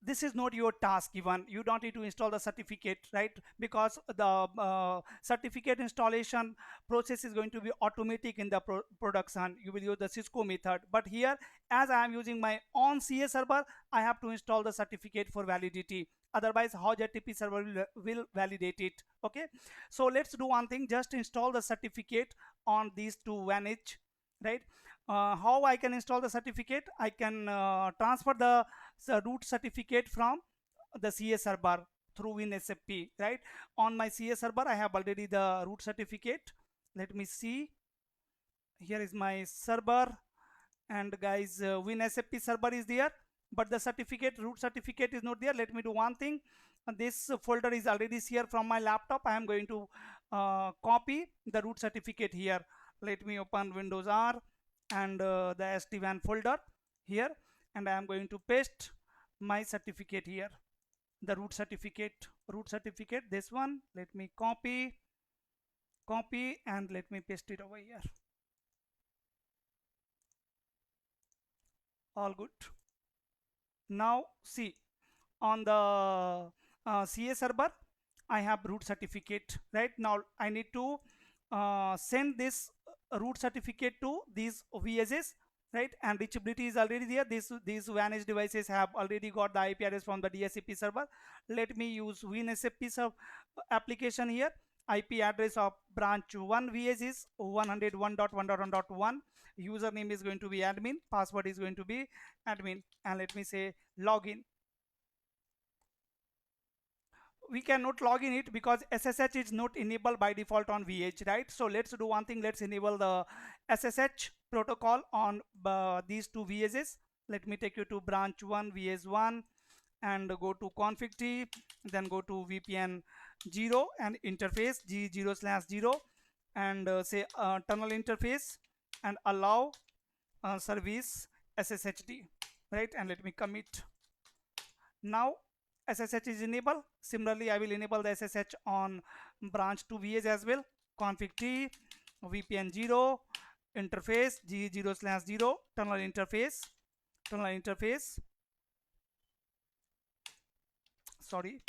this is not your task, even you don't need to install the certificate, right? Because the certificate installation process is going to be automatic in the production. You will use the Cisco method, but here as I am using my own CS server, I have to install the certificate for validity. Otherwise how ZTP server will validate it? Okay, so let's do one thing, just install the certificate on these two vanish, right? How I can install the certificate? I can transfer the root certificate from the CS server through WinSFP, right? On my CS server I have already the root certificate. Let me see, here is my server, and guys WinSFP server is there, but the certificate, root certificate, is not there. Let me do one thing, this folder is already here from my laptop. I am going to copy the root certificate here. Let me open Windows R and the SD-WAN folder here, and I am going to paste my certificate here, the root certificate, this one. Let me copy and let me paste it over here. All good. Now see, on the CS server I have root certificate, right? Now I need to send this root certificate to these VSs, right? And reachability is already there. These vanish devices have already got the IP address from the DHCP server. Let me use WinSFP application here. IP address of branch 1 VS is 101.1.1.1. Username is going to be admin, password is going to be admin, and let me say login. We cannot log in it because SSH is not enabled by default on vEdge, right? So let's do one thing, let's enable the SSH protocol on these two VSs. Let me take you to branch 1 VS1 and go to config t, then go to VPN 0 and interface G0/0 and say tunnel interface and allow service SSHD, right? And let me commit. Now SSH is enabled. Similarly I will enable the SSH on branch 2 VS as well. Config t, VPN 0, interface G0/0, tunnel interface, sorry,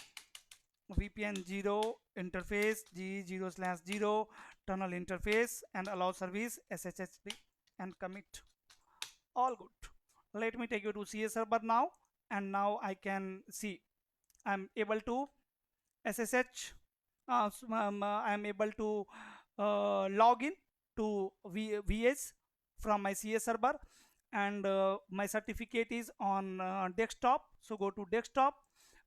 VPN 0 interface G0/0 tunnel interface and allow service SSHD and commit. All good. Let me take you to CS server now, and now I can see I'm able to SSH. I'm able to log in to VS from my CS server, and my certificate is on desktop. So go to desktop.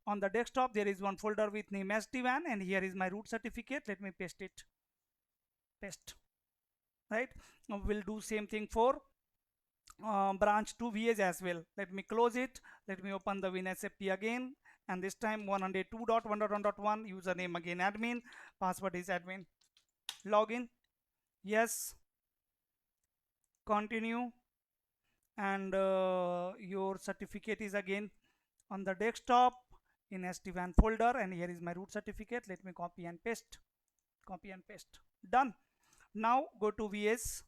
On the desktop there is one folder with name SD-WAN, and here is my root certificate. Let me paste it. Paste. Right. Now we'll do same thing for branch 2 VS as well. Let me close it. Let me open the WinSFP again, and this time 102.1.1.1 username again admin, password is admin. Login, yes, continue, and your certificate is again on the desktop in SD-WAN folder, and here is my root certificate. Let me copy and paste. Copy and paste. Done. Now go to VS,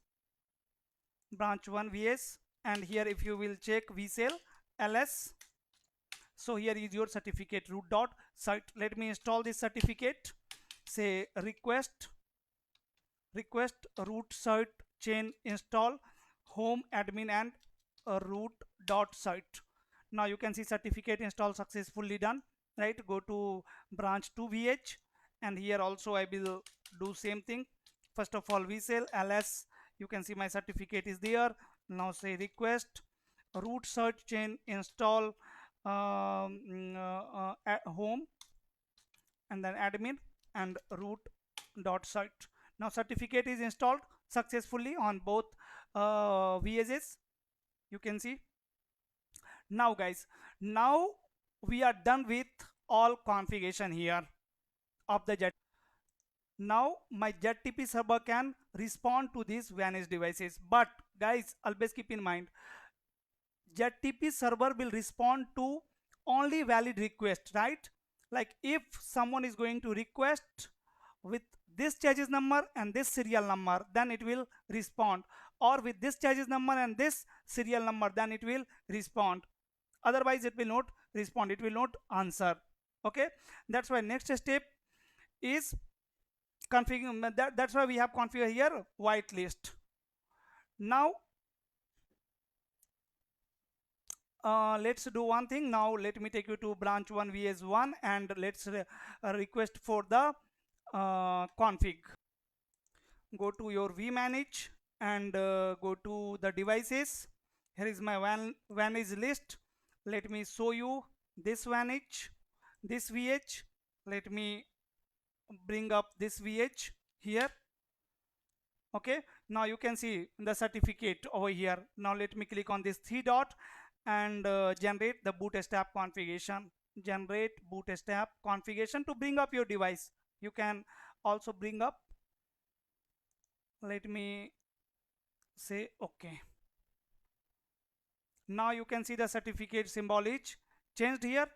branch 1 VS, and here if you will check vcell ls, so here is your certificate root dot site. Let me install this certificate. Say request root site chain install home admin and root dot site. Now you can see certificate install successfully done, right? Go to branch 2 vh, and here also I will do same thing. First of all, vcell ls, you can see my certificate is there. Now say request root search chain install at home and then admin and root dot site. Now certificate is installed successfully on both VSS, you can see. Now guys, now we are done with all configuration here of the jet. Now my ZTP server can respond to these vanished devices, but guys, always keep in mind, ZTP server will respond to only valid request, right? Like if someone is going to request with this charges number and this serial number, then it will respond, or with this charges number and this serial number, then it will respond. Otherwise it will not respond, it will not answer. Okay, that's why next step is configuring. That's why we have configured here whitelist. Now let's do one thing. Now let me take you to branch 1 vs1, and let's request for the config. Go to your vmanage and go to the devices. Here is my vanage list. Let me show you this vanage, this vh. Let me bring up this vh here. Okay, now you can see the certificate over here. Now let me click on this three dot and generate the bootstrap configuration. Generate bootstrap configuration to bring up your device. You can also bring up. Let me say okay. Now you can see the certificate symbol is changed here.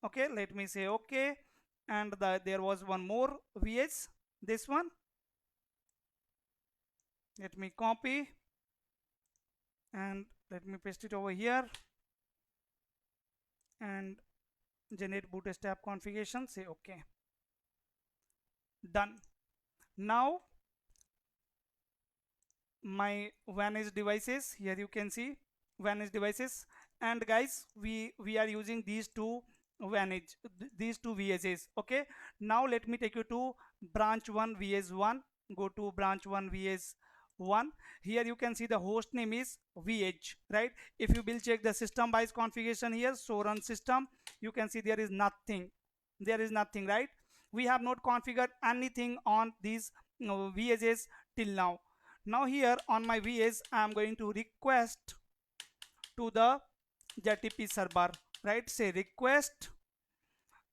Okay, let me say okay, and there was one more vs, this one. Let me copy and let me paste it over here and generate bootstrap configuration. Say okay. Done. Now my vanage devices, here you can see vanage devices, and guys, we are using these two vanage, these two VSs. Okay, now let me take you to branch 1 vs1. Go to branch 1 vs1. Here you can see the host name is vEdge, right? If you will check the system wise configuration here, so run system, you can see there is nothing, right? We have not configured anything on these VSs till now. Now here on my VS, I am going to request to the ZTP server, right? Say request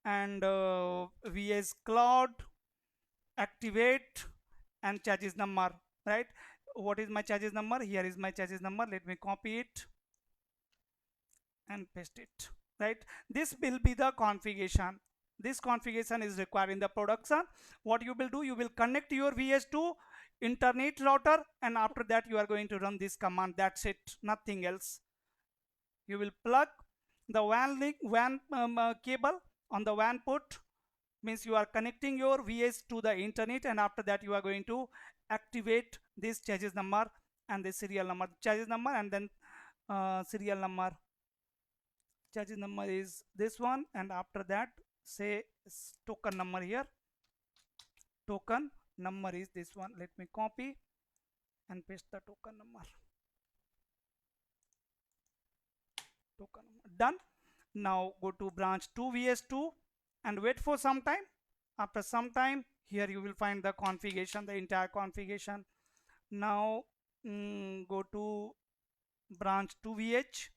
and VS cloud activate and charges number, right? What is my charges number? Here is my charges number. Let me copy it and paste it, right? This will be the configuration. This configuration is required in the production. What you will do, you will connect your VS to internet router, and after that you are going to run this command. That's it, nothing else. You will plug the WAN link, WAN cable On the WAN port means you are connecting your VS to the internet, and after that you are going to activate this chassis number and the serial number. Chassis number and then serial number. Chassis number is this one, and after that say token number here. Token number is this one. Let me copy and paste the token number. Token number. Done. Now go to branch 2 VS2 and wait for some time. After some time, here you will find the configuration, the entire configuration. Now go to branch 2 VH,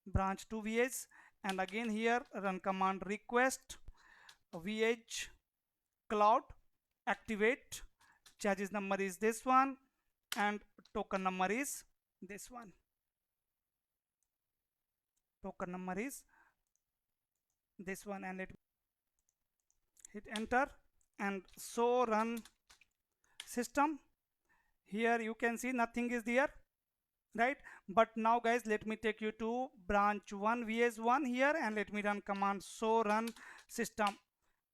branch 2 VH, and again here run command request vEdge cloud activate. Charges number is this one and token number is this one. Token number is this one, and let me hit enter and so run system. Here you can see nothing is there, right? But now guys, let me take you to branch 1 vs1 here, and let me run command so run system,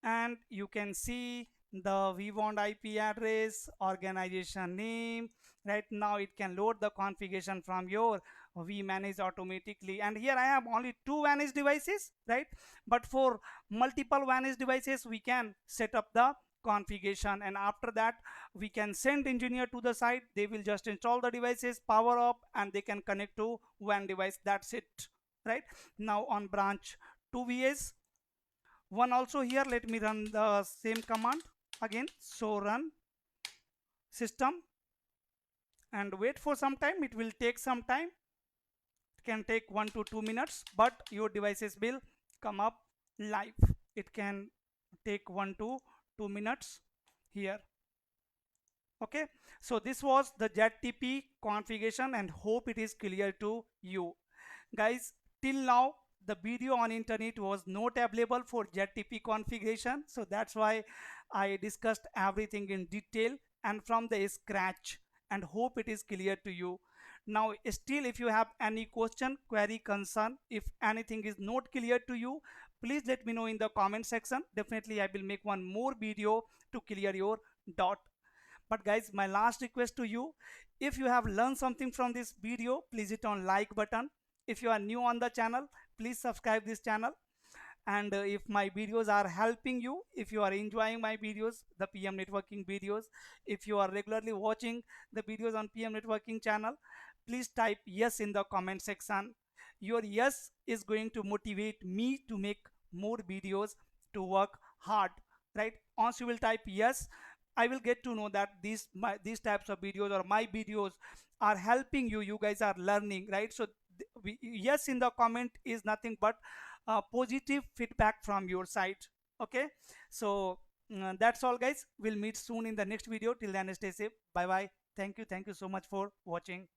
and you can see the vWAN IP address, organization name. Right now it can load the configuration from your vManage automatically, and here I have only 2 managed devices, right? But for multiple managed devices we can set up the configuration, and after that we can send engineer to the site. They will just install the devices, power up, and they can connect to one device. That's it, right? Now on branch 2 vs one also here, let me run the same command again, so run system, and wait for some time. It will take some time. It can take 1 to 2 minutes, but your devices will come up live. It can take 1 to 2 minutes here. Okay, so this was the ZTP configuration, and hope it is clear to you guys. Till now the video on internet was not available for ZTP configuration, so that's why I discussed everything in detail and from the scratch, and hope it is clear to you. Now still, if you have any question, query, concern, if anything is not clear to you, please let me know in the comment section. Definitely I will make one more video to clear your doubt. But guys, my last request to you, if you have learned something from this video, please hit on like button. If you are new on the channel, please subscribe this channel. And if my videos are helping you, if you are enjoying my videos, the PM networking videos, if you are regularly watching the videos on PM networking channel, please type yes in the comment section. Your yes is going to motivate me to make more videos, to work hard, right? Once you will type yes, I will get to know that these types of videos or my videos are helping you. You guys are learning, right? So yes in the comment is nothing but positive feedback from your side. Okay, so that's all guys. We'll meet soon in the next video. Till then, stay safe. Bye bye. Thank you so much for watching.